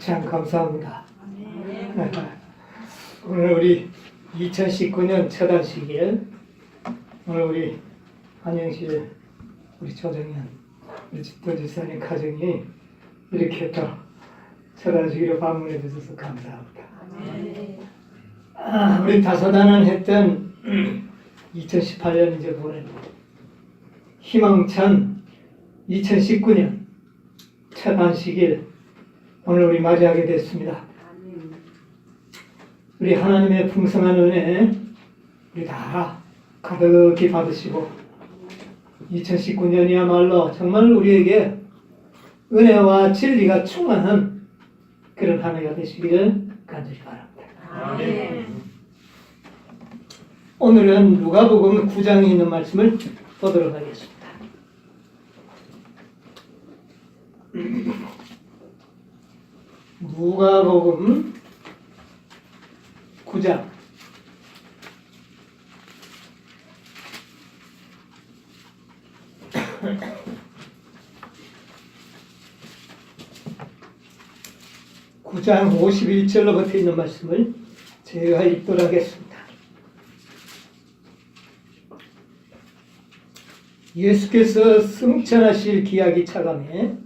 참 감사합니다. 오늘 우리 2019년 첫 안식일, 오늘 우리 한영실 우리 조정현 우리 집도지사님 가정이 이렇게 또 첫 안식일에 방문해 주셔서 감사합니다. 우리 다사다난 했던 2018년 이제 보내고 희망찬 2019년 첫 안식일 오늘 우리 맞이하게 됐습니다. 우리 하나님의 풍성한 은혜 우리 다 가득히 받으시고 2019년이야말로 정말 우리에게 은혜와 진리가 충만한 그런 한 해가 되시기를 간절히 바랍니다. 아멘. 오늘은 누가복음 9장에 있는 말씀을 보도록 하겠습니다. 누가복음 9장 9장 51절로부터 있는 말씀을 제가 읽도록 하겠습니다. 예수께서 승천하실 기약이 차감해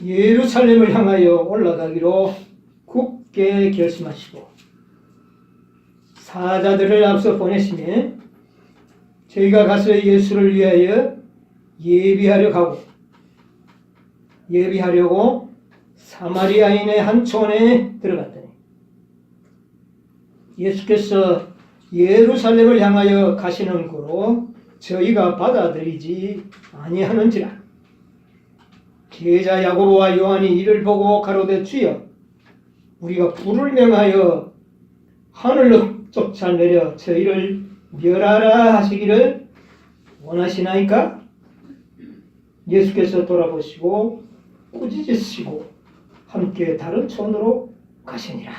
예루살렘을 향하여 올라가기로 굳게 결심하시고 사자들을 앞서 보내시며 저희가 가서 예수를 위하여 예비하려고 사마리아인의 한 촌에 들어갔더니 예수께서 예루살렘을 향하여 가시는 고로 저희가 받아들이지 아니하는지라. 제자 야고보와 요한이 이를 보고 가로되 주여 우리가 불을 명하여 하늘로 쫓아내려 저희를 멸하라 하시기를 원하시나이까? 예수께서 돌아보시고 꾸짖으시고 함께 다른 촌으로 가시니라.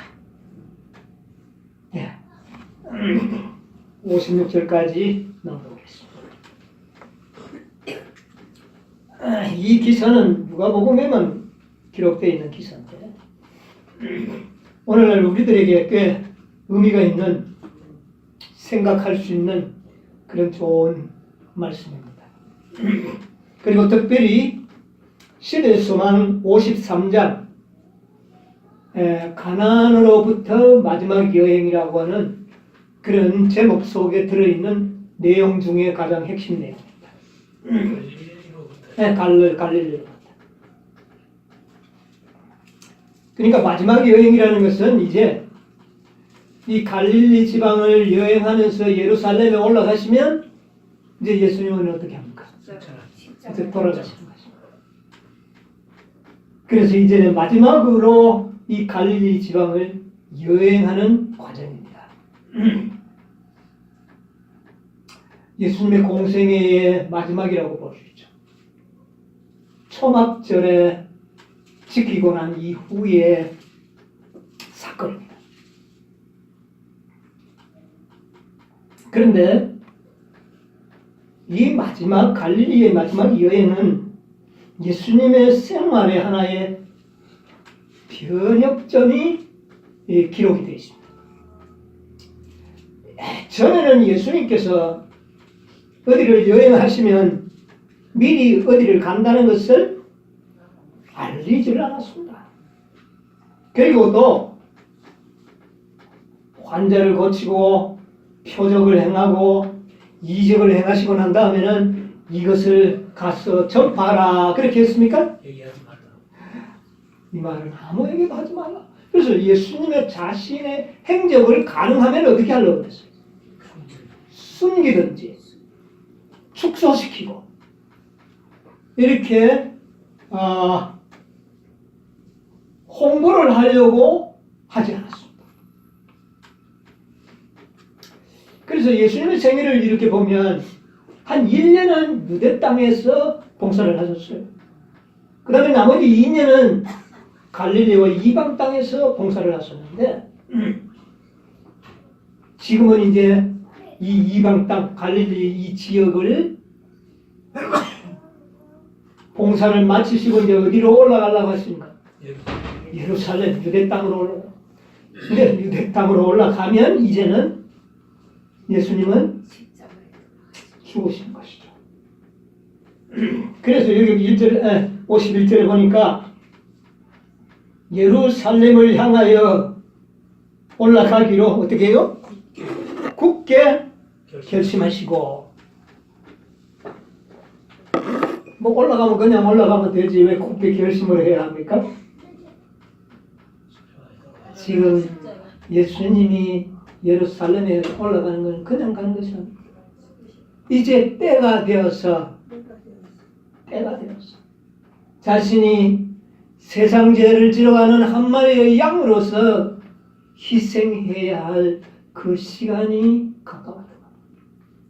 56절까지 넘어보겠습니다. 이 기사는 누가복음에만 기록되어 있는 기사인데 오늘날 우리들에게 꽤 의미가 있는 생각할 수 있는 그런 좋은 말씀입니다. 그리고 특별히 시대의 소망 53장 가나안으로부터 마지막 여행이라고 하는 그런 제목 속에 들어있는 내용 중에 가장 핵심 내용입니다. 갈릴리로부터. 그러니까 마지막 여행이라는 것은 이제 이 갈릴리 지방을 여행하면서 예루살렘에 올라가시면 이제 예수님은 어떻게 합니까? 이제 돌아가시는 것입니다. 그래서 이제는 마지막으로 이 갈릴리 지방을 여행하는 과정입니다. 예수님의 공생애의 마지막이라고 볼 수 있죠. 초막절에 지키고 난 이후의 사건입니다. 그런데 이 마지막 갈릴리의 마지막 여행은 예수님의 생활의 하나의 변혁점이 기록이 되어 있습니다. 전에는 예수님께서 어디를 여행하시면 미리 어디를 간다는 것을 알리지를 않았습니다. 그리고 또 환자를 고치고 표적을 행하고 이적을 행하시고 난 다음에는 이것을 가서 전파하라 그렇게 했습니까? 얘기하지 말라. 이 말은 아무에게도 하지 말라. 그래서 예수님의 자신의 행적을 가능하면 어떻게 하려고 그랬어요? 숨기든지 축소시키고 이렇게 홍보를 하려고 하지 않았습니다. 그래서 예수님의 생애를 이렇게 보면 한 1년은 유대 땅에서 봉사를 하셨어요. 그 다음에 나머지 2년은 갈릴리와 이방 땅에서 봉사를 하셨는데 지금은 이제 이 이방 땅 갈릴리 이 지역을 봉사를 마치시고 이제 어디로 올라가려고 하십니까? 예루살렘 유대 땅으로 올라가. 근데 유대 땅으로 올라가면 이제는 예수님은 죽으신 것이죠. 그래서 여기 1절에, 51절에 보니까 예루살렘을 향하여 올라가기로 어떻게 해요? 굳게 결심하시고. 뭐 올라가면 그냥 올라가면 되지 왜 굳게 결심을 해야 합니까? 지금 예수님이 예루살렘에 올라가는 건 그냥 가는 것이 아닙니다. 이제 때가 되어서 자신이 세상 죄를 지러가는 한 마리의 양으로서 희생해야 할 그 시간이 가까웠다.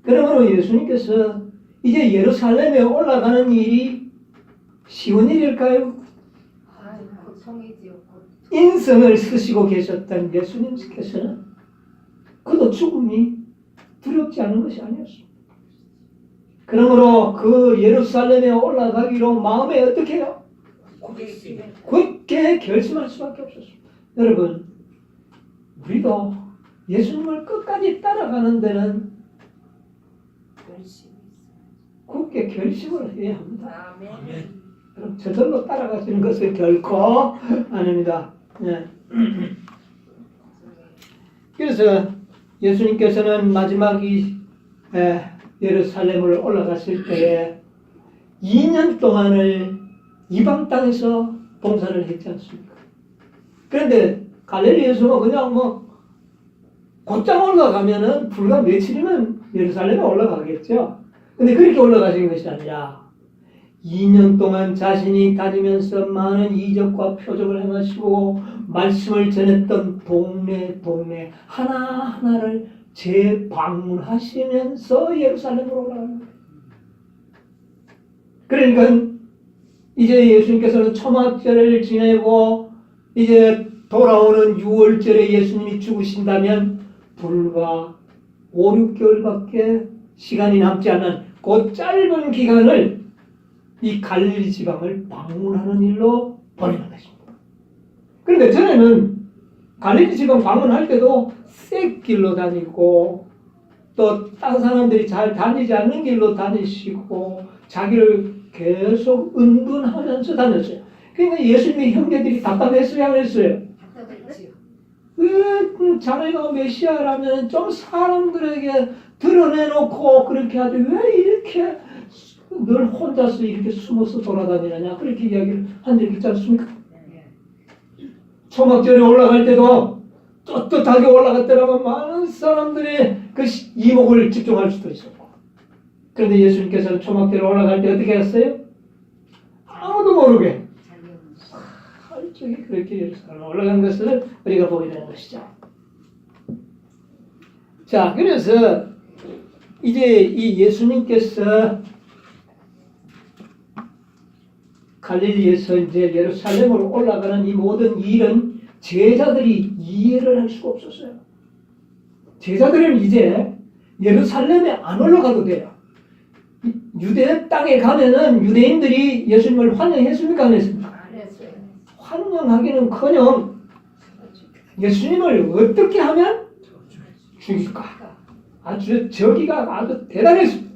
그러므로 예수님께서 이제 예루살렘에 올라가는 일이 쉬운 일일까요? 인성을 쓰시고 계셨던 예수님께서는 그도 죽음이 두렵지 않은 것이 아니었습니다. 그러므로 그 예루살렘에 올라가기로 마음에 어떻게 해요? 굳게 결심할 수밖에 없었습니다. 여러분, 우리도 예수님을 끝까지 따라가는 데는 굳게 결심을 해야 합니다. 그럼 저절로 따라가시는 것은 결코 아닙니다. 네. 그래서 예수님께서는 마지막 예루살렘을 올라갔을 때에 2년 동안을 이방 땅에서 봉사를 했지 않습니까? 그런데 갈릴리 예수가 그냥 곧장 올라가면은 불과 며칠이면 예루살렘에 올라가겠죠. 근데 그렇게 올라가신 것이 아니라 2년 동안 자신이 다니면서 많은 이적과 표적을 행하시고 말씀을 전했던 동네 하나하나를 재방문하시면서 예루살렘으로 올라가는 거예요. 그러니까 이제 예수님께서는 초막절을 지내고 이제 돌아오는 6월절에 예수님이 죽으신다면 불과 5, 6개월밖에 시간이 남지 않은 그 짧은 기간을 이 갈릴리 지방을 방문하는 일로 보내는 것입니다. 그런데 전에는 갈릴리 지방 방문할 때도 쇳길로 다니고 또 다른 사람들이 잘 다니지 않는 길로 다니시고 자기를 계속 은둔하면서 다녔어요. 그러니까 예수님의 형제들이 답답했어요, 안 했어요? 왜 자네가 메시아라면 좀 사람들에게 드러내놓고 그렇게 하지 왜 이렇게 늘 혼자서 이렇게 숨어서 돌아다니느냐 그렇게 이야기를 한 적이 있지 않습니까? 초막절에 올라갈 때도 떳떳하게 올라갔더라면 많은 사람들이 그 이목을 집중할 수도 있었고, 그런데 예수님께서는 초막절에 올라갈 때 어떻게 했어요? 아무도 모르게 활짝이 그렇게 예루살렘에 올라간 것을 우리가 보게 되는 것이죠. 자, 그래서 이제 이 예수님께서 갈릴리에서 이제 예루살렘으로 올라가는 이 모든 일은 제자들이 이해를 할 수가 없었어요. 제자들은 이제 예루살렘에 안 올라가도 돼요. 유대 땅에 가면은 유대인들이 예수님을 환영했습니까? 안 했습니까? 안 했어요. 환영하기는커녕 예수님을 어떻게 하면 죽일까? 아주 저기가 아주 대단했습니다.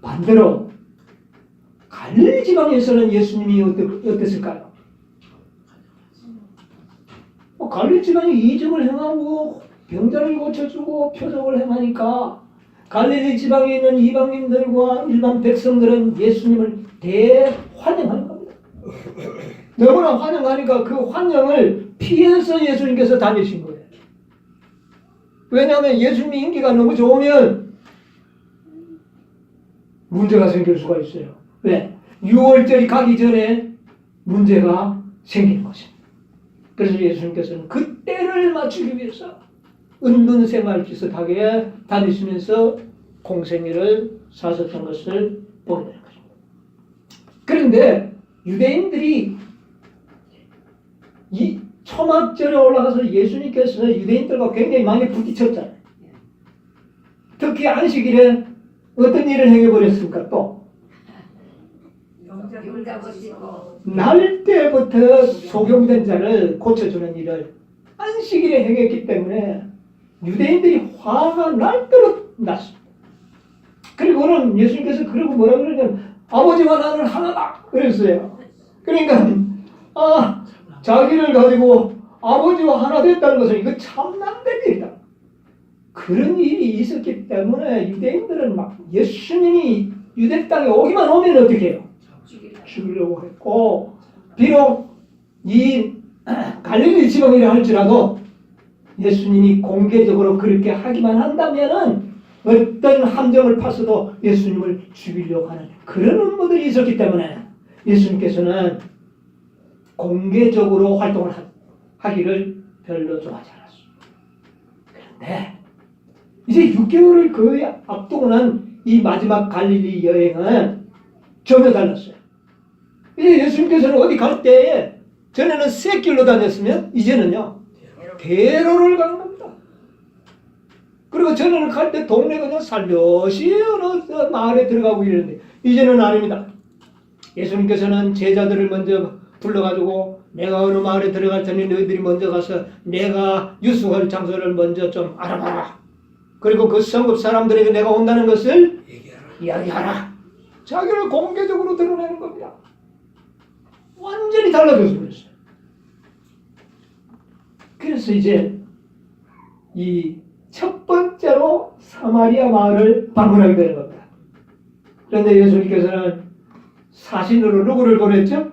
반대로 갈릴리 지방에서는 예수님이 어땠을까요? 갈릴리 지방이 이적을 행하고 병자를 고쳐주고 표적을 행하니까 갈릴리 지방에 있는 이방인들과 일반 백성들은 예수님을 대환영하는 겁니다. 너무나 환영하니까 그 환영을 피해서 예수님께서 다니신 거예요. 왜냐하면 예수님의 인기가 너무 좋으면 문제가 생길 수가 있어요. 왜? 6월절이 가기 전에 문제가 생기는 것입니다. 그래서 예수님께서는 그 때를 맞추기 위해서 은둔생활 비슷하게 다니시면서 공생애를 사셨던 것을 보게 되는 것입니다. 그런데 유대인들이 이 초막절에 올라가서 예수님께서 유대인들과 굉장히 많이 부딪혔잖아요. 특히 안식일에 어떤 일을 행해버렸습니까? 또 날 때부터 소경된 자를 고쳐주는 일을 안식일에 행했기 때문에 유대인들이 화가 날 대로 났습니다. 그리고는 예수님께서 그러고 뭐라 그러냐면 아버지와 나는 하나다 그랬어요. 그러니까 자기를 가지고 아버지와 하나 됐다는 것은 이거 참남된 일이다. 그런 일이 있었기 때문에 유대인들은 막 예수님이 유대 땅에 오기만 오면 어떻게 해요? 죽이려고 했고, 비록 이 갈릴리 지방이라 할지라도 예수님이 공개적으로 그렇게 하기만 한다면은 어떤 함정을 파서도 예수님을 죽이려고 하는 그런 음모들이 있었기 때문에 예수님께서는 공개적으로 활동을 하기를 별로 좋아하지 않았습니다. 그런데 이제 6개월을 거의 앞두고 난 이 마지막 갈릴리 여행은 전혀 달랐어요. 이제 예수님께서는 어디 갈 때에 전에는 새 길로 다녔으면 이제는요 대로를 가는 겁니다. 그리고 전에는 갈 때 동네 그냥 살며시 어느 마을에 들어가고 이랬는데 이제는 아닙니다. 예수님께서는 제자들을 먼저 불러가지고 내가 어느 마을에 들어갈 테니 너희들이 먼저 가서 내가 유숙할 장소를 먼저 좀 알아봐라. 그리고 그 성읍 사람들에게 내가 온다는 것을 이야기하라. 자기를 공개적으로 드러내는 겁니다. 완전히 달라져서 그랬어요. 그래서 이제 이 첫 번째로 사마리아 마을을 방문하게 되는 겁니다. 그런데 예수님께서는 사신으로 누구를 보냈죠?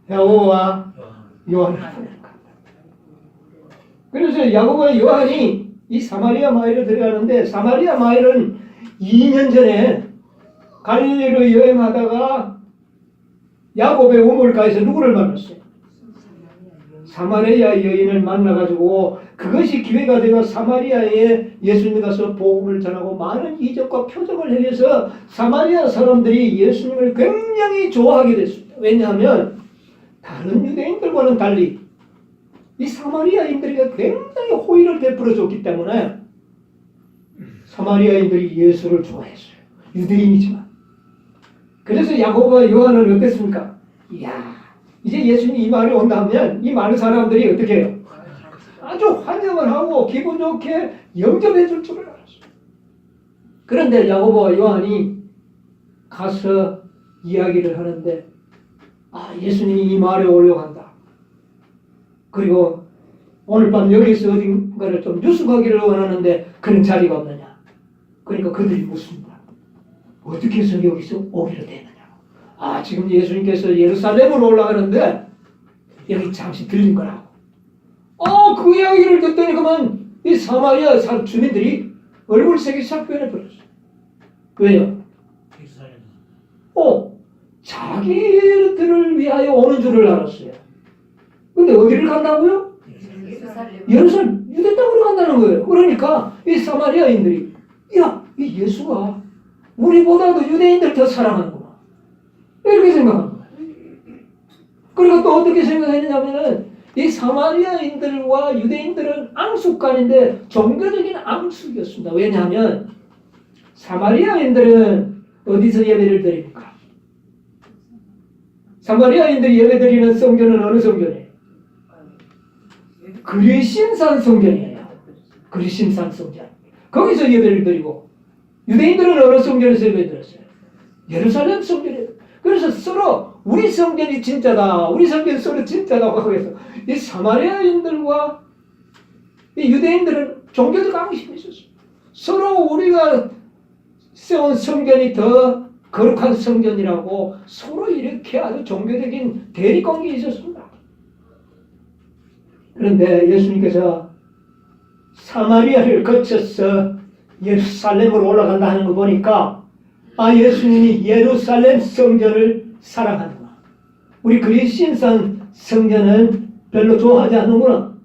야고보와 요한을 보내는 겁니다. 그래서 야고보와 요한이 이 사마리아 마을에 들어가는데 사마리아 마을은 2년 전에 갈릴리로 여행하다가 야곱의 우물가에서 누구를 만났어요? 사마리아 여인을 만나가지고 그것이 기회가 되어 사마리아에 예수님 가서 복음을 전하고 많은 이적과 표적을 행해서 사마리아 사람들이 예수님을 굉장히 좋아하게 됐습니다. 왜냐하면 다른 유대인들과는 달리 이 사마리아인들이 굉장히 호의를 베풀어 줬기 때문에 사마리아인들이 예수를 좋아했어요. 유대인이지만. 그래서 야고보와 요한은 어땠습니까? 이야, 이제 예수님이 이 마을에 온다 하면 이 많은 사람들이 어떻게 해요? 아주 환영을 하고 기분 좋게 영접해 줄 줄을 알았어요. 그런데 야고보와 요한이 가서 이야기를 하는데 예수님이 이 마을에 오려고 한다. 그리고 오늘 밤 여기서 어딘가를 좀 유숙하기를 원하는데 그런 자리가 없느냐. 그러니까 그들이 묻습니다. 어떻게 해서 여기서 오기로 되느냐. 지금 예수님께서 예루살렘으로 올라가는데 여기 잠시 들린 거라고. 그 이야기를 듣더니 그만 이 사마리아 주민들이 얼굴색이 싹 변해버렸어요. 왜요? 자기들을 위하여 오는 줄을 알았어요. 근데 어디를 간다고요? 예루살렘, 유대 땅으로 간다는 거예요. 그러니까 이 사마리아인들이 이 예수가 우리보다도 유대인들 더 사랑하는구나. 이렇게 생각하는 거예요. 그리고 또 어떻게 생각했냐면은 이 사마리아인들과 유대인들은 앙숙간인데 종교적인 앙숙이었습니다. 왜냐하면 사마리아인들은 어디서 예배를 드립니까? 사마리아인들이 예배드리는 성전은 어느 성전이에요? 그리심산 성전이에요. 그리심산 성전. 거기서 예배를 드리고 유대인들은 어느 성전에서 예배드렸어요? 예루살렘 성전이에요. 그래서 서로 우리 성전이 진짜다. 우리 성전 서로 진짜다고 하고 해서 이 사마리아인들과 이 유대인들은 종교적 앙심이 있었어요. 서로 우리가 세운 성전이 더 거룩한 성전이라고 서로 이렇게 아주 종교적인 대립관계가 있었습니다. 그런데 예수님께서 사마리아를 거쳐서 예루살렘으로 올라간다 하는 거 보니까 예수님이 예루살렘 성전을 사랑하는구나. 우리 그리스인산 성전은 별로 좋아하지 않는구나.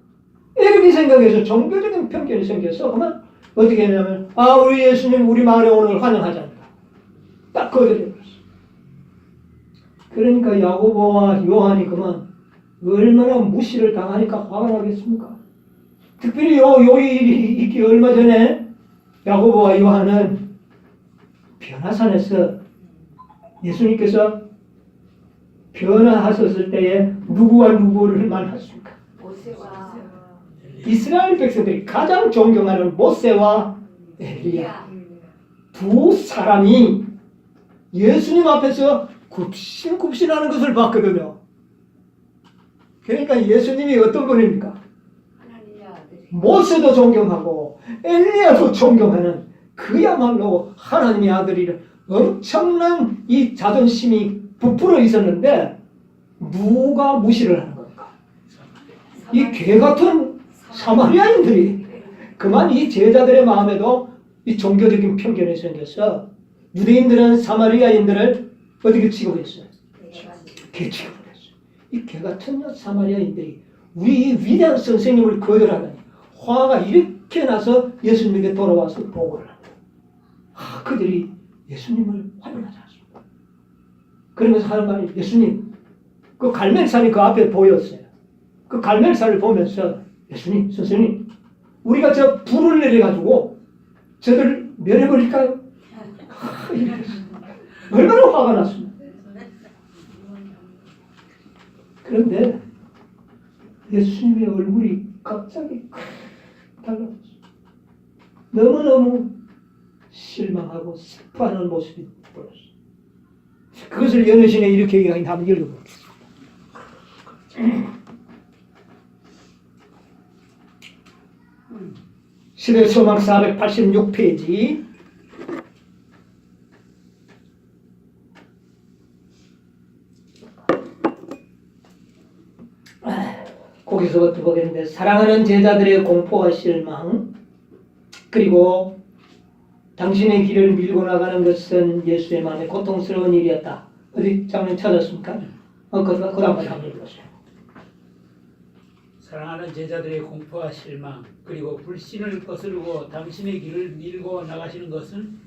이렇게 생각해서 종교적인 편견이 생겨서 그만 어떻게 했냐면 우리 예수님 우리 마을에 오는 걸 환영하지 않는다. 딱 거절해버렸어. 그러니까 야고보와 요한이 그만 얼마나 무시를 당하니까 화가 나겠습니까? 특별히 여기 있기 얼마 전에 야고보와 요한은 변화산에서 예수님께서 변화하셨을 때에 누구와 누구를 만났습니까? 모세와 이스라엘 백성들이 가장 존경하는 모세와 엘리야 두 사람이 예수님 앞에서 굽신굽신하는 것을 봤거든요. 그러니까 예수님이 어떤 분입니까? 하나님의 아들이 모세도 존경하고 엘리야도 존경하는 그야말로 하나님의 아들이라 엄청난 이 자존심이 부풀어 있었는데 누가 무시를 하는 겁니까? 이 개같은 사마리아인들이 그만 이 제자들의 마음에도 이 종교적인 편견이 생겨서 유대인들은 사마리아인들을 어떻게 취급했어요? 개 취급했어요. 이 개같은 사마리아인들이 우리 위대한 선생님을 거절하다니 화가 이렇게 나서 예수님에게 돌아와서 보고를 합니다. 그들이 예수님을 환영하지 않습니다. 그러면서 하는 말이 예수님 그 갈멜산이 그 앞에 보였어요. 그 갈멜산을 보면서 예수님 선생님 우리가 저 불을 내려가지고 저들을 멸해버릴까요? 얼마나 화가 났습니다. 그런데 예수님의 얼굴이 갑자기 달라졌어요. 너무너무 실망하고 슬퍼하는 모습이 보였어요. 그것을 연애신에 이렇게 얘기하긴 한번 읽어보겠습니다. 시대 소망 486페이지 거기서부터 보겠는데 사랑하는 제자들의 공포와 실망 그리고 당신의 길을 밀고 나가는 것은 예수의 마음에 고통스러운 일이었다. 어디 장면 찾았습니까? 그 다음까지 한번 읽어보세요. 사랑하는 제자들의 공포와 실망 그리고 불신을 거스르고 당신의 길을 밀고 나가시는 것은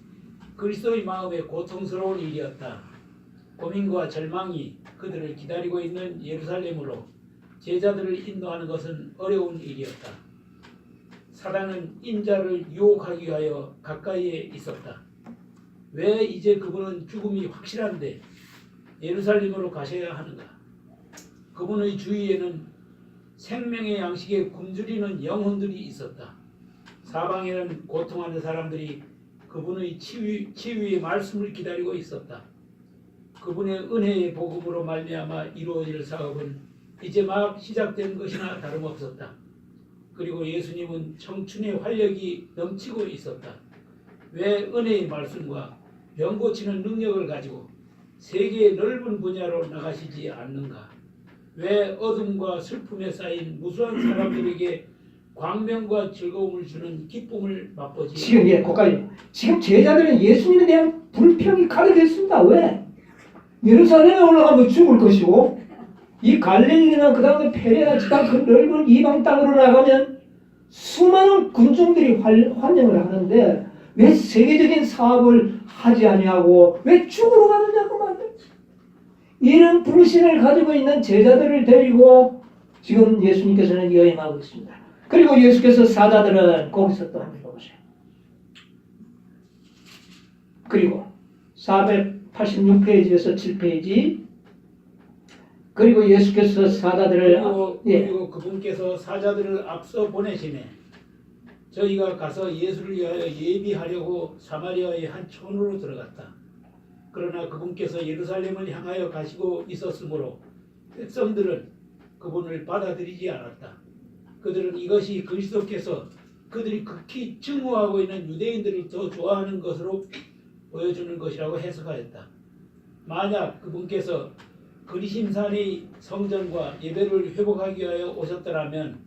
그리스도의 마음에 고통스러운 일이었다. 고민과 절망이 그들을 기다리고 있는 예루살렘으로 제자들을 인도하는 것은 어려운 일이었다. 사단은 인자를 유혹하기 위하여 가까이에 있었다. 왜 이제 그분은 죽음이 확실한데 예루살렘으로 가셔야 하는가? 그분의 주위에는 생명의 양식에 굶주리는 영혼들이 있었다. 사방에는 고통하는 사람들이 그분의 치유의 말씀을 기다리고 있었다. 그분의 은혜의 복음으로 말미암아 이루어질 사업은 이제 막 시작된 것이나 다름없었다. 그리고 예수님은 청춘의 활력이 넘치고 있었다. 왜 은혜의 말씀과 병 고치는 능력을 가지고 세계의 넓은 분야로 나가시지 않는가? 왜 어둠과 슬픔에 쌓인 무수한 사람들에게 광명과 즐거움을 주는 기쁨을 맛보지? 지금 거기까지. 지금 제자들은 예수님에 대한 불평이 가득했습니다. 왜? 예루살렘에 올라가면 죽을 것이고 이 갈릴리나 그 다음에 페레아 지방 그 넓은 이방 땅으로 나가면 수많은 군중들이 환영을 하는데 왜 세계적인 사업을 하지 아니하고 왜 죽으러 가느냐고 말이에요. 이런 불신을 가지고 있는 제자들을 데리고 지금 예수님께서는 여행하고 있습니다. 그리고 예수께서 사자들은 거기서 또 한번 보세요. 그리고 486페이지에서 7페이지 그리고 예수께서 사자들을 그리고 그분께서 사자들을 앞서 보내시네. 저희가 가서 예수를 위하여 예비하려고 사마리아의 한 촌으로 들어갔다. 그러나 그분께서 예루살렘을 향하여 가시고 있었으므로 백성들은 그분을 받아들이지 않았다. 그들은 이것이 그리스도께서 그들이 극히 증오하고 있는 유대인들을 더 좋아하는 것으로 보여주는 것이라고 해석하였다. 만약 그분께서 그리심산의 성전과 예배를 회복하기 위하여 오셨더라면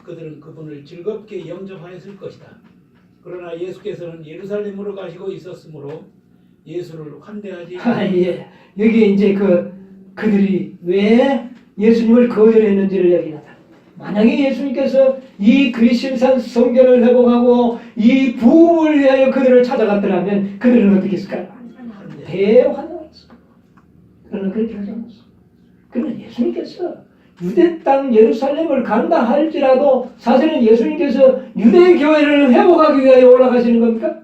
그들은 그분을 즐겁게 영접하였을 것이다. 그러나 예수께서는 예루살렘으로 가시고 있었으므로 예수를 환대하지 예. 여기에 이제 그들이 왜 예수님을 거절했는지를 얘기하다. 만약에 예수님께서 이 그리심산 성전을 회복하고 이 부흥을 위하여 그들을 찾아갔더라면 그들은 어떻게 했을까요? 대환영했어. 그러나 그렇게 하지 않았어. 그러나 예수님께서 유대 땅 예루살렘을 간다 할지라도 사실은 예수님께서 유대 교회를 회복하기 위하여 올라가시는 겁니까?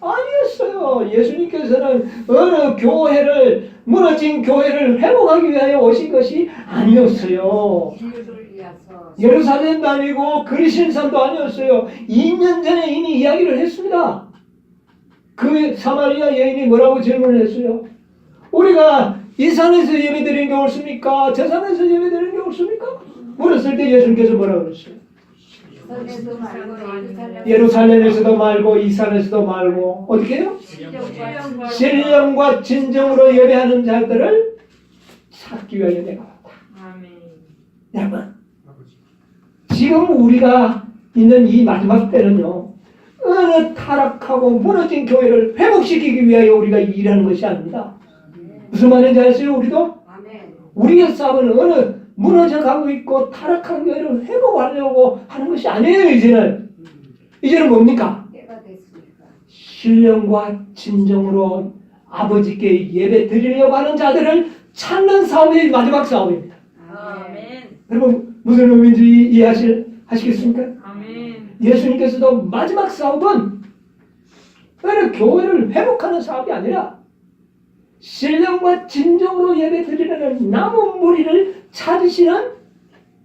아니었어요. 예수님께서는 어느 교회를, 무너진 교회를 회복하기 위하여 오신 것이 아니었어요. 인류를 위해서 예루살렘도 아니고 그리신산도 아니었어요. 2년 전에 이미 이야기를 했습니다. 그 사마리아 여인이 뭐라고 질문을 했어요? 우리가 이 산에서 예배드리는 게 옳습니까? 저 산에서 예배드리는 게 옳습니까? 물었을 때 예수님께서 뭐라고 그랬어요? 선에도 말고 예루살렘에서도 말고 이 산에서도 말고 어떻게 해요? 신령과 진정으로 예배하는 자들을 찾기 위하여 내가 왔다. 여러분, 지금 우리가 있는 이 마지막 때는요, 어느 타락하고 무너진 교회를 회복시키기 위하여 우리가 일하는 것이 아닙니다. 무슨 말인지 아세요? 아멘. 우리의 싸움은 어느 무너져가고 있고 타락한 교회를 회복하려고 하는 것이 아니에요. 이제는 뭡니까? 때가 됐습니다. 신령과 진정으로 아버지께 예배 드리려고 하는 자들을 찾는 싸움이 마지막 싸움입니다. 아멘. 여러분 무슨 의미인지 이해하시겠습니까? 아멘. 예수님께서도 마지막 싸움은 어느 교회를 회복하는 싸움이 아니라 신령과 진정으로 예배 드리려는 남은 무리를 찾으시는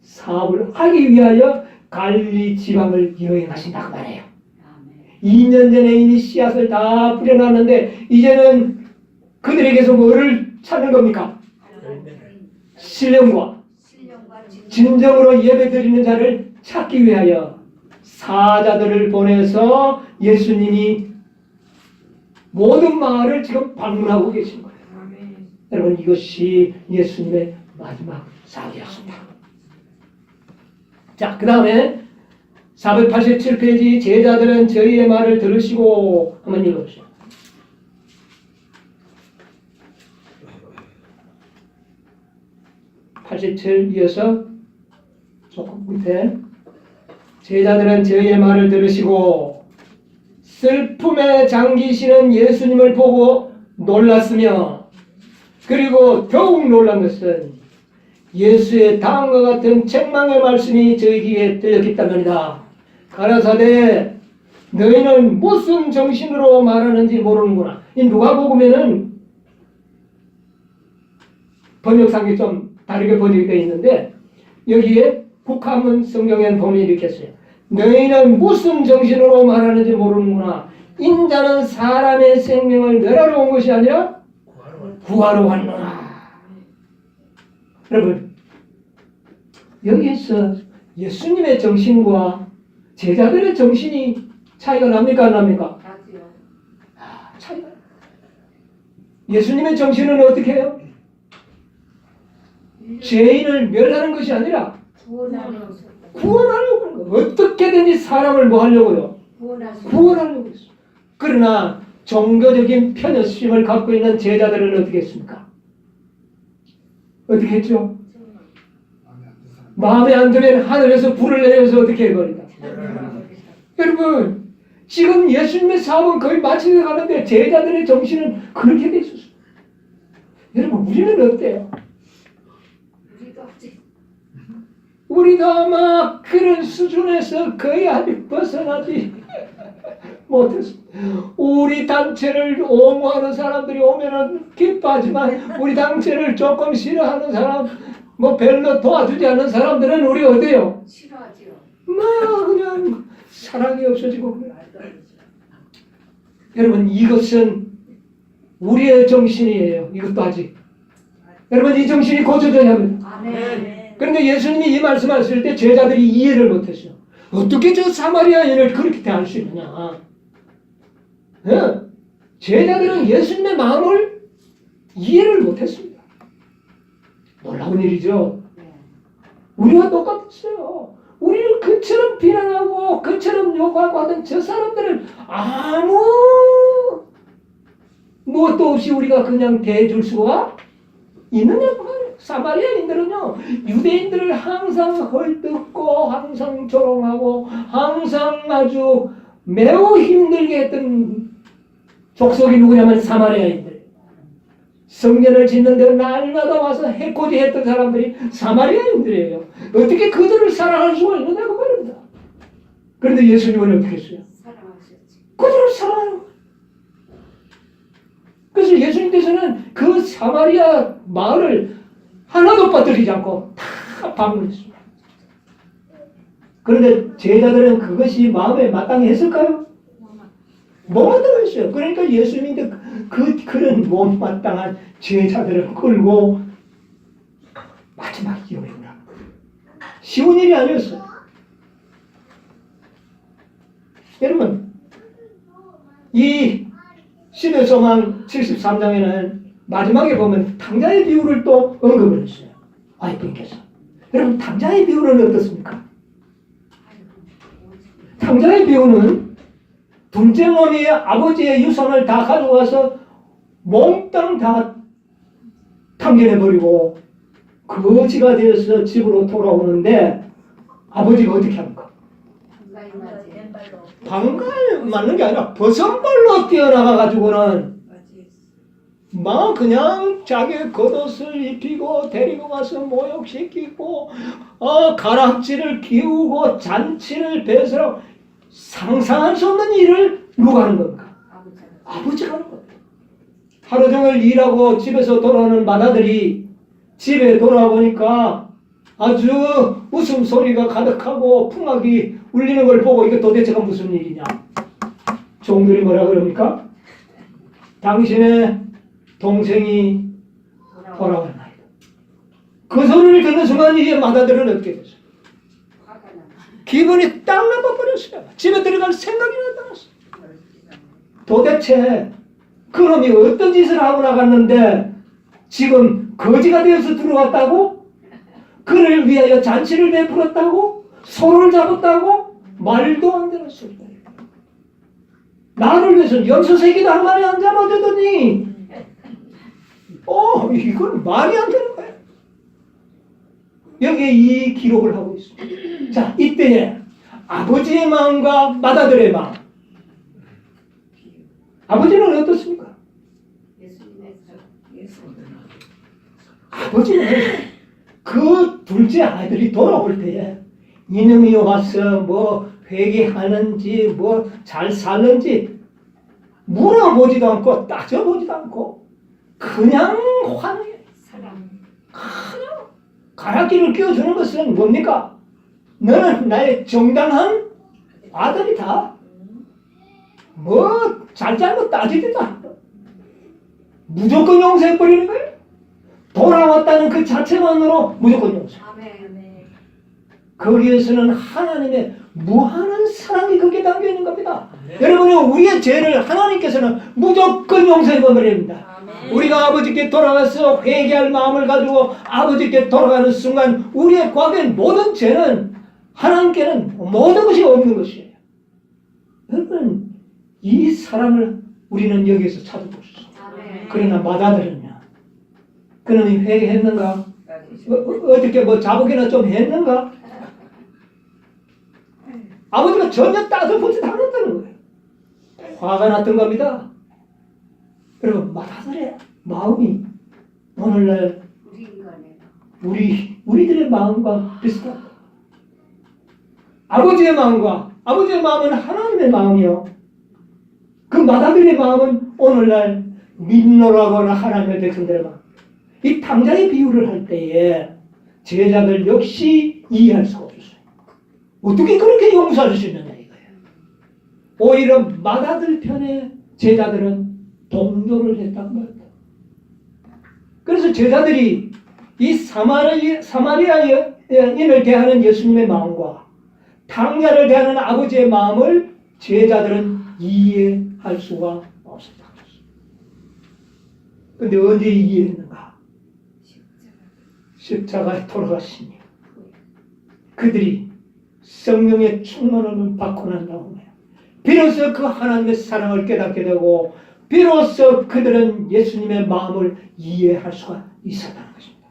사업을 하기 위하여 갈릴리 지방을 여행하신다고 말해요. 아멘. 2년 전에 이미 씨앗을 다 뿌려놨는데 이제는 그들에게서 뭐를 찾는 겁니까? 신령과 신령과 진정으로 예배 드리는 자를 찾기 위하여 사자들을 보내서 예수님이 모든 마을을 지금 방문하고 계신 거예요. 아멘. 여러분 이것이 예수님의 마지막 사역이었습니다. 자, 그 다음에 487페이지 제자들은 저희의 말을 들으시고 한번 읽어보시죠. 87 이어서 조금 밑에 제자들은 저희의 말을 들으시고 슬픔에 잠기시는 예수님을 보고 놀랐으며 그리고 더욱 놀란 것은 예수의 다음과 같은 책망의 말씀이 저희 귀에 들렸기 때문이다. 가라사대 너희는 무슨 정신으로 말하는지 모르는구나. 이 누가복음에는 번역상이 좀 다르게 번역이 되어 있는데 여기에 국한문 성경에는 보면 이렇게 써요. 너희는 무슨 정신으로 말하는지 모르는구나. 인자는 사람의 생명을 멸하러 온 것이 아니라 구하러 왔노라. 여러분 여기에서 예수님의 정신과 제자들의 정신이 차이가 납니까 안 납니까? 나지요. 차이가. 예수님의 정신은 어떻게 해요? 죄인을 멸하는 것이 아니라 구원하려고 하는 거예요. 어떻게든지 사람을 뭐 하려고요? 구원하려고 했어요. 그러나 종교적인 편협심을 갖고 있는 제자들은 어떻게 했습니까? 어떻게 했죠? 마음에 안 들면 하늘에서 불을 내려서 어떻게 해버린다. 여러분 지금 예수님의 사업은 거의 마치게 가는데 제자들의 정신은 그렇게 돼 있었어요. 여러분 우리는 어때요? 우리도 아마 그런 수준에서 거의 아직 벗어나지 못했어. 우리 단체를 옹호하는 사람들이 오면은 기뻐하지만 우리 단체를 조금 싫어하는 사람, 뭐 별로 도와주지 않는 사람들은 우리 어때요? 싫어하지요. 그냥 사랑이 없어지고 그래요. 여러분 이것은 우리의 정신이에요. 이것도 아직. 여러분 이 정신이 고쳐져야 합니다. 아멘. 그런데 예수님이 이 말씀하실 때 제자들이 이해를 못했어요. 어떻게 저 사마리아인을 그렇게 대할 수 있느냐. 제자들은 예수님의 마음을 이해를 못했습니다. 놀라운 일이죠. 우리와 똑같았어요. 우리를 그처럼 비난하고 그처럼 욕하고 하던 저 사람들을 아무 무엇도 없이 우리가 그냥 대해줄 수가 있느냐고 말이에요. 사마리아인들은요 유대인들을 항상 헐뜯고 항상 조롱하고 항상 아주 매우 힘들게 했던 족속이 누구냐면 사마리아인들. 성전을 짓는데 날마다 와서 해코지 했던 사람들이 사마리아인들이에요. 어떻게 그들을 사랑할 수가 있느냐고 말입니다. 그런데 예수님은 어떻게 했어요? 사랑하셨지. 그들을 사랑하는 거예요. 예수님께서는 그 사마리아 마을을 하나도 빠뜨리지 않고 다 방문했습니다. 그런데 제자들은 그것이 마음에 마땅했을까요? 못마땅했어요. 그러니까 예수님인데 그런 못마땅한 제자들을 끌고 마지막 여행을 합니다. 쉬운 일이 아니었어요. 여러분, 이 시대소망 73장에는 마지막에 보면 탕자의 비유를 또 언급을 했어요. 와이프님께서. 여러분, 탕자의 비유는 어떻습니까? 탕자의 비유는 둘째 놈이 아버지의 유산을 다 가져와서 몽땅 다 탕진해버리고 거지가 되어서 집으로 돌아오는데 아버지가 어떻게 합니까? 방갈 맞는 게 아니라 버선발로 뛰어나가가지고는 막 그냥 자기 겉옷을 입히고 데리고 가서 모욕시키고 가락지를 기우고 잔치를 배설하고 상상할 수 없는 일을 누가 하는 겁니까? 아버지가 하는 겁니다. 하루 종일 일하고 집에서 돌아오는 맏아들이 집에 돌아보니까 아주 웃음소리가 가득하고 풍악이 울리는 걸 보고 이게 도대체가 무슨 일이냐? 종들이 뭐라 그럽니까? 당신의 동생이 돌아왔나이다. 그 소리를 듣는 순간 이 맏아들은 어떻게 됐어요? 기분이 딱 나빠버렸어요. 집에 들어갈 생각이 나타났어요. 도대체 그놈이 어떤 짓을 하고 나갔는데 지금 거지가 되어서 들어왔다고? 그를 위하여 잔치를 베풀었다고? 소를 잡았다고? 말도 안 되는 소리다. 나를 위해서 염소새끼도 한 마리 안 잡아주더니 이건 말이 안 되는 거야. 여기에 이 기록을 하고 있습니다. 자, 이때에 아버지의 마음과 맏아들의 마음. 아버지는 어떻습니까? 아버지는 그 둘째 아들이 돌아올 때에 이놈이 와서 뭐 회개하는지 뭐 잘 사는지 물어보지도 않고 따져보지도 않고 그냥 환해. 그냥 가락기를 끼워주는 것은 뭡니까? 너는 나의 정당한 아들이다. 뭐 잘잘못 따지지도 않고 무조건 용서해버리는 거예요. 돌아왔다는 그 자체만으로 무조건 용서. 거기에서는 하나님의 무한한 사랑이 거기에 담겨 있는 겁니다. 네. 여러분이 우리의 죄를 하나님께서는 무조건 용서해 버립니다. 우리가 아버지께 돌아가서 회개할 마음을 가지고 아버지께 돌아가는 순간 우리의 과거의 모든 죄는 하나님께는 모든 것이 없는 것이에요. 여러분, 이 사랑을 우리는 여기에서 찾아볼 수 있어요. 그러나 맏아들은요, 그놈이 회개했는가? 어떻게 뭐 자복이나 좀 했는가? 아버지가 전혀 따져보지도 않았다는 거예요. 화가 났던 겁니다. 여러분, 맏아들의 마음이 오늘날 우리들의 마음과 비슷합니다. 아버지의 마음은 하나님의 마음이요. 그 맏아들의 마음은 오늘날 믿노라고 하는 하나님의 백성들의 마음. 이 탕자의 비유를 할 때에 제자들 역시 이해할 수가 없었어요. 어떻게 그렇게 용서할 수 있느냐 이거예요. 오히려 맏아들 편에 제자들은 동조를 했단 말이에요. 그래서 제자들이 이 사마리아인을 대하는 예수님의 마음과 탕자를 대하는 아버지의 마음을 제자들은 이해할 수가 없었다. 그런데 언제 이해했는가? 십자가에 돌아가시니 그들이 성령의 충만함을 받고 난 다음에 비로소 그 하나님의 사랑을 깨닫게 되고 비로소 그들은 예수님의 마음을 이해할 수가 있었다는 것입니다.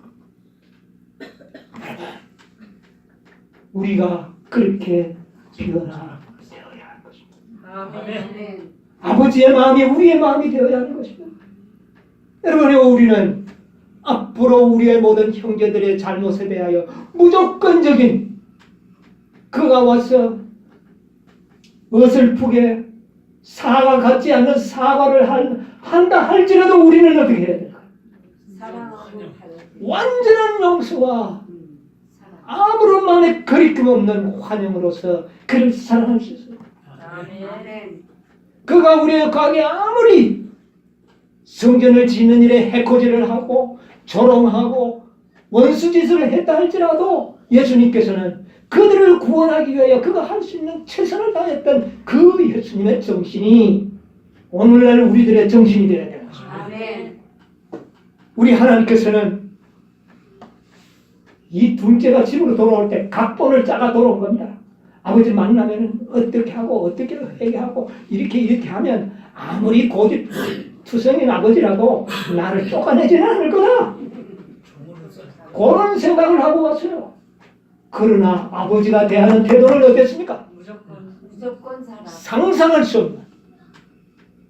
우리가 그렇게 변화되어야 하는 것입니다. 아멘. 아버지의 마음이 우리의 마음이 되어야 하는 것입니다. 여러분, 우리는 앞으로 우리의 모든 형제들의 잘못에 대하여 무조건적인 그가 와서 어설프게 사과 같지 않는 사과를 한다 할지라도 우리는 어떻게 해야 될까? 사랑하고 완전한 용서와 사랑. 아무런 마음에 거리낌 없는 환영으로서 그를 사랑할 수 있어요. 아멘. 그가 우리의 가게 아무리 성전을 짓는 일에 해코지를 하고 조롱하고 원수짓을 했다 할지라도 예수님께서는 그들을 구원하기 위하여 그가 할 수 있는 최선을 다했던 그 예수님의 정신이 오늘날 우리들의 정신이 되어야 되는 것입니다. 아멘. 우리 하나님께서는 이 둘째가 집으로 돌아올 때 각본을 짜가 돌아온 겁니다. 아버지 만나면 어떻게 하고 어떻게 회개하고 이렇게 하면 아무리 고집 투성인 아버지라도 나를 쫓아내지는 않을 거다. 그런 생각을 하고 왔어요. 그러나 아버지가 대하는 태도는 어땠습니까? 무조건 사랑. 상상할 수 없는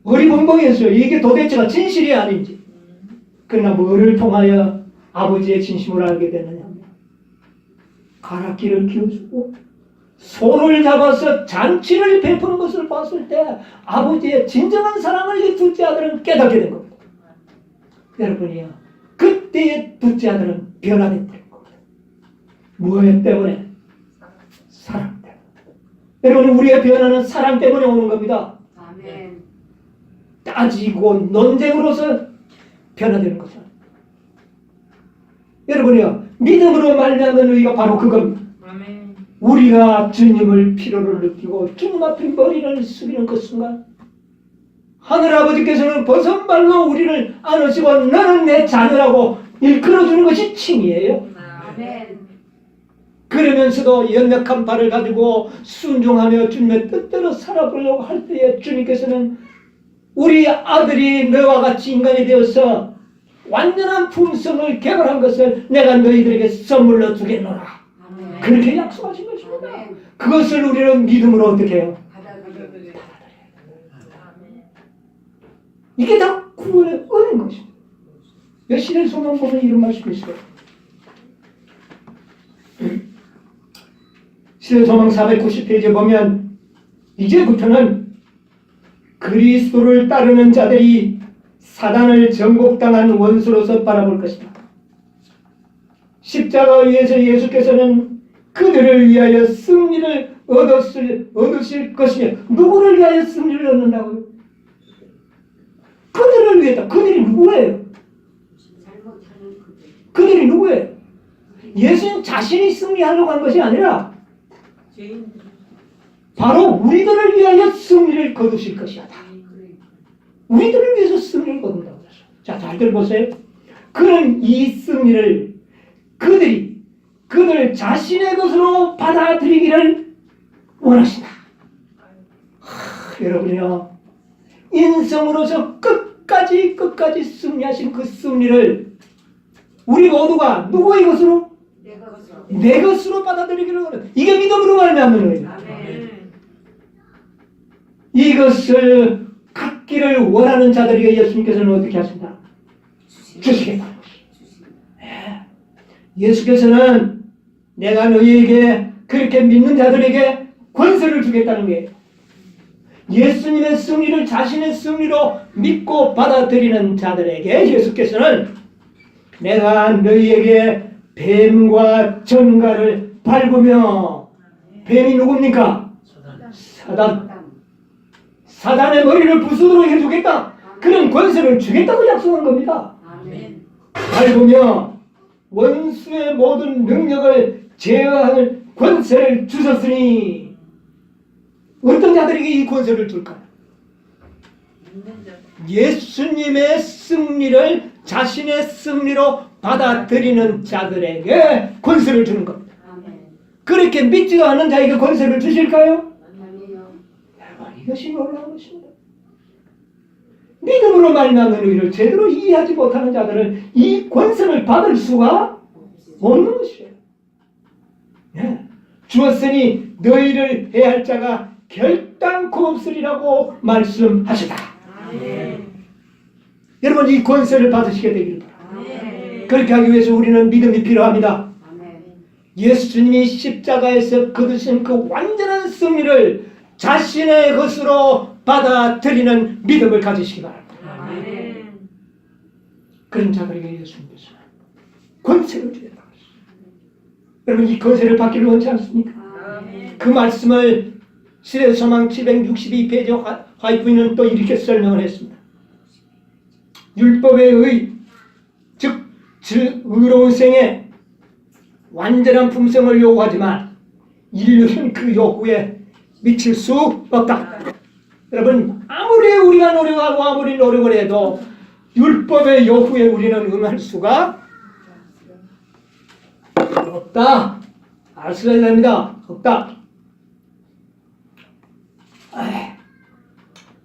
어리벙벙했어요. 이게 도대체가 진실이 아닌지. 그러나 뭐를 통하여 아버지의 진심을 알게 되느냐? 가락기를 키워주고 손을 잡아서 잔치를 베푸는 것을 봤을 때 아버지의 진정한 사랑을 이 둘째 아들은 깨닫게 된 겁니다. 여러분이요, 그때의 둘째 아들은 변화된 겁니다. 무엇 때문에? 사랑 때문에. 여러분, 우리의 변화는 사랑 때문에 오는 겁니다. 아멘. 따지고 논쟁으로서 변화되는 거죠. 여러분이요, 믿음으로 말미암는 의가 바로 그겁니다. 아멘. 우리가 주님을 필요로 느끼고 주님 앞에 머리를 숙이는 그 순간 하늘아버지께서는 버선발로 우리를 안으시고 너는 내 자녀라고 일컬어주는 것이 칭이에요. 아멘. 그러면서도 연약한 발을 가지고 순종하며 주님의 뜻대로 살아보려고 할 때에 주님께서는 우리 아들이 너와 같이 인간이 되어서 완전한 품성을 개발한 것을 내가 너희들에게 선물로 주겠노라. 아멘. 그렇게 약속하신 것입니다. 아멘. 그것을 우리는 믿음으로 어떻게 해요? 받아들여. 이게 다 구원의 은인 것입니다. 여신의 소망 보면 이런 말씀이 있어요. 시대 소망 490페이지에 보면 이제부터는 그리스도를 따르는 자들이 사단을 정복당한 원수로서 바라볼 것이다. 십자가 위에서 예수께서는 그들을 위하여 승리를 얻으실 것이며 누구를 위하여 승리를 얻는다고요? 그들을 위해다. 그들이 누구예요? 잘못하는 그들. 그들이 누구예요? 예수님 자신이 승리하려고 한 것이 아니라 바로 우리들을 위하여 승리를 거두실 것이다. 우리들을 위해서 승리를 거둔다고 했어요. 자, 잘 들어보세요. 그는 이 승리를 그들 자신의 것으로 받아들이기를 원하신다. 여러분이요, 인성으로서 끝까지 승리하신 그 승리를 우리 모두가 누구의 것으로? 내 것으로. 내 것으로 받아들이기를 원한다. 이게 믿음으로 말미암는 거예요. 아멘. 이것을 갖기를 원하는 자들에게 예수님께서는 어떻게 하신다? 주시겠다. 예수께서는 내가 너희에게 그렇게 믿는 자들에게 권세를 주겠다는 게 예수님의 승리를 자신의 승리로 믿고 받아들이는 자들에게 예수께서는 내가 너희에게 뱀과 전갈을 밟으며, 뱀이 누굽니까? 사단의 머리를 부수도록 해주겠다. 그런 권세를 주겠다고 약속한 겁니다. 아멘. 밟으며 원수의 모든 능력을 제어할 권세를 주셨으니 어떤 자들에게 이 권세를 줄까요? 예수님의 승리를 자신의 승리로 받아들이는 자들에게 권세를 주는 겁니다. 아멘. 그렇게 믿지도 않는 자에게 권세를 주실까요? 아니요. 여러분, 이것이 놀라운 것입니다. 믿음으로 말미암는 의를 제대로 이해하지 못하는 자들은 이 권세를 받을 수가 없는 것이에요. 예. 주었으니 너희를 해할 자가 결단코 없으리라고 말씀하시다. 아멘. 여러분, 이 권세를 받으시게 되기를 바랍니다. 아멘. 그렇게 하기 위해서 우리는 믿음이 필요합니다. 아멘. 예수님이 십자가에서 거두신 그 완전한 승리를 자신의 것으로 받아들이는 믿음을 가지시기 바랍니다. 아멘. 그런 자들에게 예수님께서 권세를 주겠다고 했어요. 여러분 이 권세를 받기를 원치 않습니까? 아멘. 그 말씀을 시대의 소망 762페이지 화이트인은 또 이렇게 설명을 했습니다. 율법의 의, 즉 의로운 생에 완전한 품성을 요구하지만 인류는 그 요구에 미칠 수 없다. 여러분 아무리 우리가 노력하고 아무리 노력을 해도 율법의 요구에 우리는 응할 수가 없다. 아셔야 됩니다. 없다.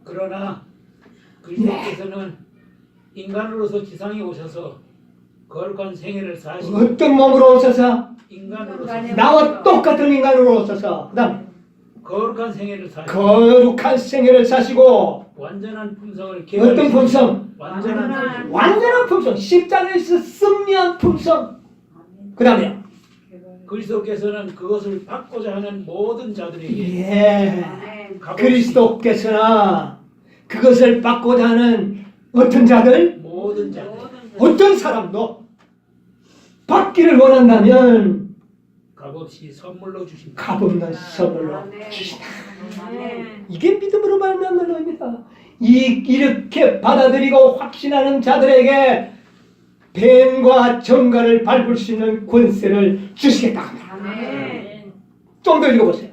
그러나 그리스도께서는 인간으로서 지상에 오셔서 거룩한 생애를 사시고 어떤 몸으로 오셔서 인간으로서 나와 똑같은 인간으로 오셔서 그 다음에 거룩한 생애를 사시고 거룩한 생애를 사시고 완전한 품성을 어떤 품성? 완전한 품성. 십자가에서 승리한 품성. 그 다음에 그리스도께서는 그것을 받고자 하는 모든 자들에게 예. 아멘. 그리스도께서나 그것을 받고자 하는 어떤 자들? 모든 자들 어떤 사람도 받기를 원한다면 값없이 선물로 주십니다. 값없는 선물로 아멘. 주시다. 아멘. 이게 믿음으로 말미암는 겁니다. 이렇게 받아들이고 확신하는 자들에게 뱀과 정갈을 밟을 수 있는 권세를 주시겠다 합니다. 아멘. 좀 더 읽어보세요.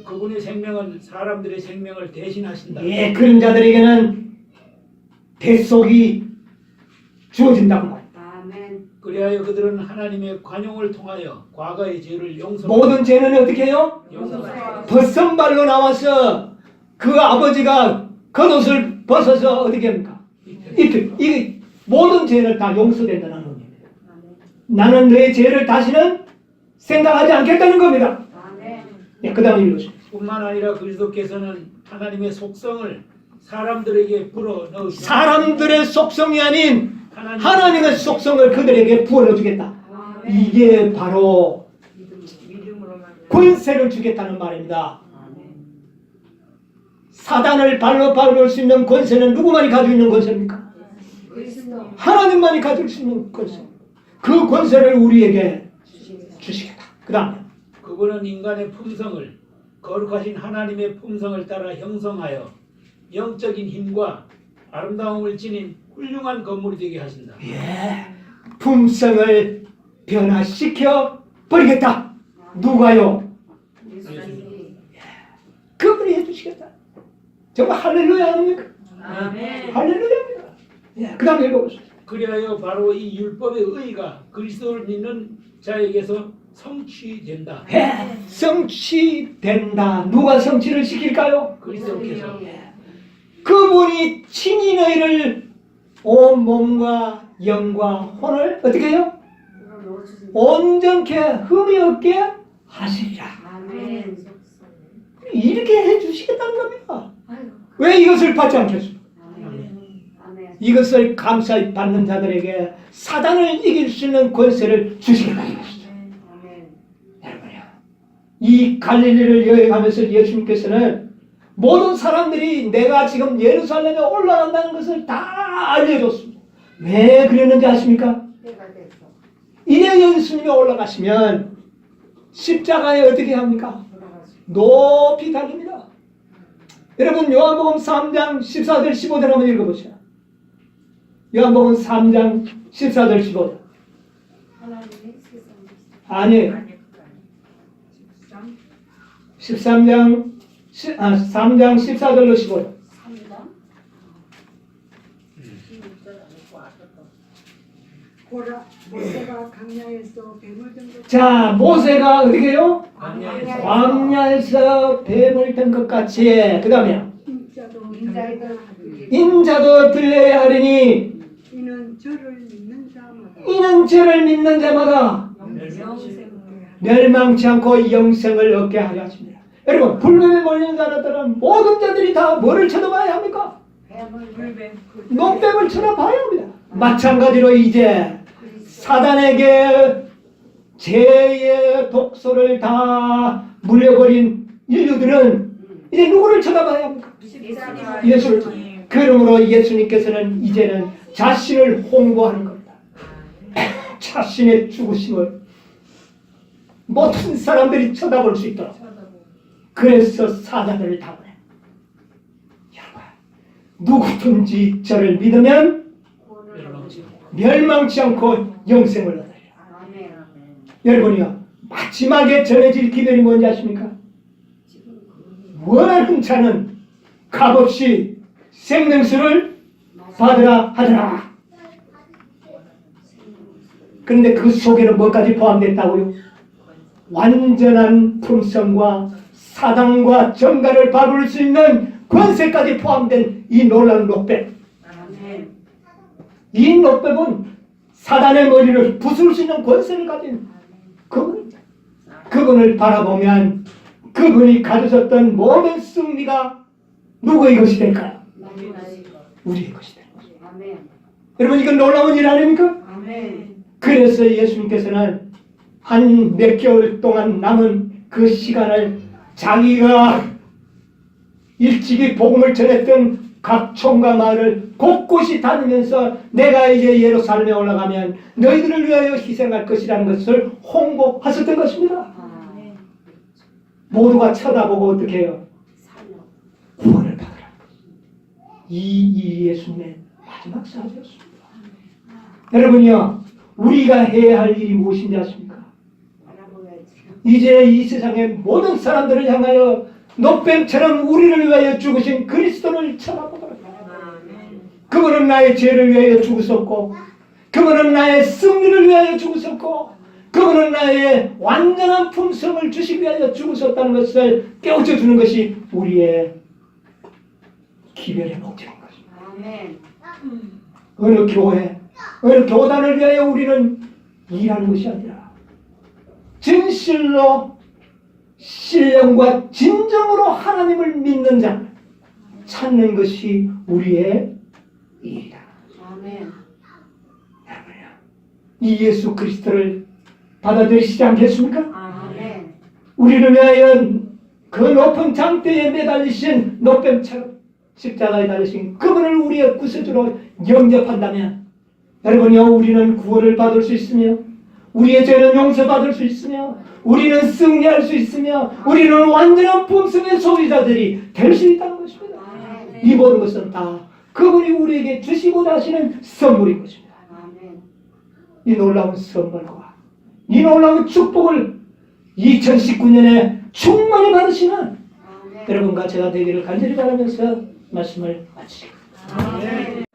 그분의 생명은 사람들의 생명을 대신하신다. 예, 그런 자들에게는 대속이 주어진다고 말합니다. 아멘. 그리하여 그들은 하나님의 관용을 통하여 과거의 죄를 모든 죄는 어떻게 해요? 용서받았다. 벗선발로 나와서 그 아버지가 겉옷을 벗어서 어떻게 합니까? 이 모든 죄를 다 용서된다는 의미입니다. 아멘. 나는 내 죄를 다시는 생각하지 않겠다는 겁니다. 아멘. 예, 그 다음에 읽으세요. 뿐만 아니라 그리스도께서는 하나님의 속성을 사람들에게 불어 넣으시고 사람들의 속성이 아닌 하나님의 속성을 그들에게 부어넣어 주겠다. 아멘. 이게 바로 믿음으로만. 권세를 주겠다는 말입니다. 아멘. 사단을 발로 밟을 수 있는 권세는 누구만이 가지고 있는 권세입니까? 그리스도. 하나님만이 가질 수 있는 권세. 그 권세를 우리에게 주시겠다. 그 다음에 그분은 인간의 품성을 거룩하신 하나님의 품성을 따라 형성하여 영적인 힘과 아름다움을 지닌 훌륭한 건물이 되게 하신다. 예, 품성을 변화시켜 버리겠다. 누가요? 예수님. 그분이 해주시겠다. 정말 할렐루야 아닙니까? 아멘. 할렐루야입니다. 예, 그 다음에 읽어보세요. 그리하여 바로 이 율법의 의가 그리스도를 믿는 자에게서 성취된다. 예, 성취된다. 누가 성취를 시킬까요? 그리스도께서 그분이 친히 너희를 온 몸과 영과 혼을 어떻게 해요? 온전케 흠이 없게 하시리라. 아멘. 이렇게 해주시겠다는 겁니다. 아이고. 왜 이것을 받지 않겠습니까? 아멘. 아멘. 이것을 감사히 받는 자들에게 사단을 이길 수 있는 권세를 주시겠다는 것이죠. 아멘. 여러분요, 이 갈릴리를 여행하면서 예수님께서는 모든 사람들이 내가 지금 예루살렘에 올라간다는 것을 다 알려줬습니다. 왜 그랬는지 아십니까? 때가 됐어. 이제 예수님이 올라가시면 십자가에 어떻게 합니까? 돌아가시고. 높이 달립니다. 여러분 요한복음 3장 14절 15절 한번 읽어보세요. 요한복음 3장 14절 15절. 하나님의 세상. 아니에요. 13장 3장 14절로 15절. 3장. 보라, 모세가 강야에서 뱀을 든 것. 자, 모세가 어떻게 해요? 광야에서 광야에서 뱀을 든 것 같이. 그 다음에 인자도 인자도 들려야 하리니 인자도 들려야 하리니 이는 저를 믿는 자마다 이는 죄를 믿는 자마다 영생을. 멸망치 않고 영생을 얻게 하려 하십니다. 여러분 불뱀에 몰리는 자들은 모든 자들이 다 뭐를 쳐다봐야 합니까? 뱀을 불뱀. 녹뱀을 쳐다봐야 합니다. 마찬가지로 이제 사단에게 죄의 독소를 다 물려버린 인류들은 이제 누구를 쳐다봐야 합니까? 예수를. 그러므로 예수님께서는 이제는 자신을 홍보하는 겁니다. 자신의 죽으심을 모든 사람들이 쳐다볼 수 있도록. 그래서 사자들을 다 보내. 여러분, 누구든지 저를 믿으면 멸망치 않고 영생을 얻으리라. 여러분이요, 마지막에 전해질 기별이 뭔지 아십니까? 원하는 자는 값없이 생명수를 받으라 하더라. 그런데 그 속에는 뭐까지 포함됐다고요? 완전한 품성과 사당과 정가를 바꿀 수 있는 권세까지 포함된 이 놀라운 롯뱀. 이 롯뱀은 사단의 머리를 부술 수 있는 권세를 가진 그분입니다. 그분을 바라보면 그분이 가지셨던 모든 승리가 누구의 것이 될까요? 우리의 것이 될 것입니다. 여러분, 이건 놀라운 일 아닙니까? 그래서 예수님께서는 한 몇 개월 동안 남은 그 시간을 자기가 일찍이 복음을 전했던 각 촌과 마을을 곳곳이 다니면서 내가 이제 예루살렘에 올라가면 너희들을 위하여 희생할 것이라는 것을 홍보하셨던 것입니다. 모두가 쳐다보고 어떻게 해요? 구원을 받으라. 이 예수님의 마지막 사자였습니다. 여러분이요, 우리가 해야 할 일이 무엇인지 아십니까? 이제 이 세상의 모든 사람들을 향하여 놋뱀처럼 우리를 위하여 죽으신 그리스도를 쳐다보도록. 그분은 나의 죄를 위하여 죽으셨고, 그분은 나의 승리를 위하여 죽으셨고, 그분은 나의 완전한 품성을 주시기 위하여 죽으셨다는 것을 깨우쳐 주는 것이 우리의 기별의 목적인 것입니다. 어느 교회, 어느 교단을 위하여 우리는 일하는 것이 아니라 진실로 신령과 진정으로 하나님을 믿는 자 찾는 것이 우리의 일이다. 이 예수 그리스도를 받아들이시지 않겠습니까? 우리를 위하여 그 높은 장대에 매달리신 놋뱀처럼 십자가에 달리신 그분을 우리의 구세주로 영접한다면 여러분이요, 우리는 구원을 받을 수 있으며 우리의 죄는 용서받을 수 있으며 우리는 승리할 수 있으며 우리는 완전한 품성의 소유자들이 될 수 있다는 것입니다. 이 모든 것은 다 그분이 우리에게 주시고자 하시는 선물인 것입니다. 이 놀라운 선물과 이 놀라운 축복을 2019년에 충만히 받으시는 여러분과 제가 되기를 간절히 바라면서 말씀을 마치겠습니다.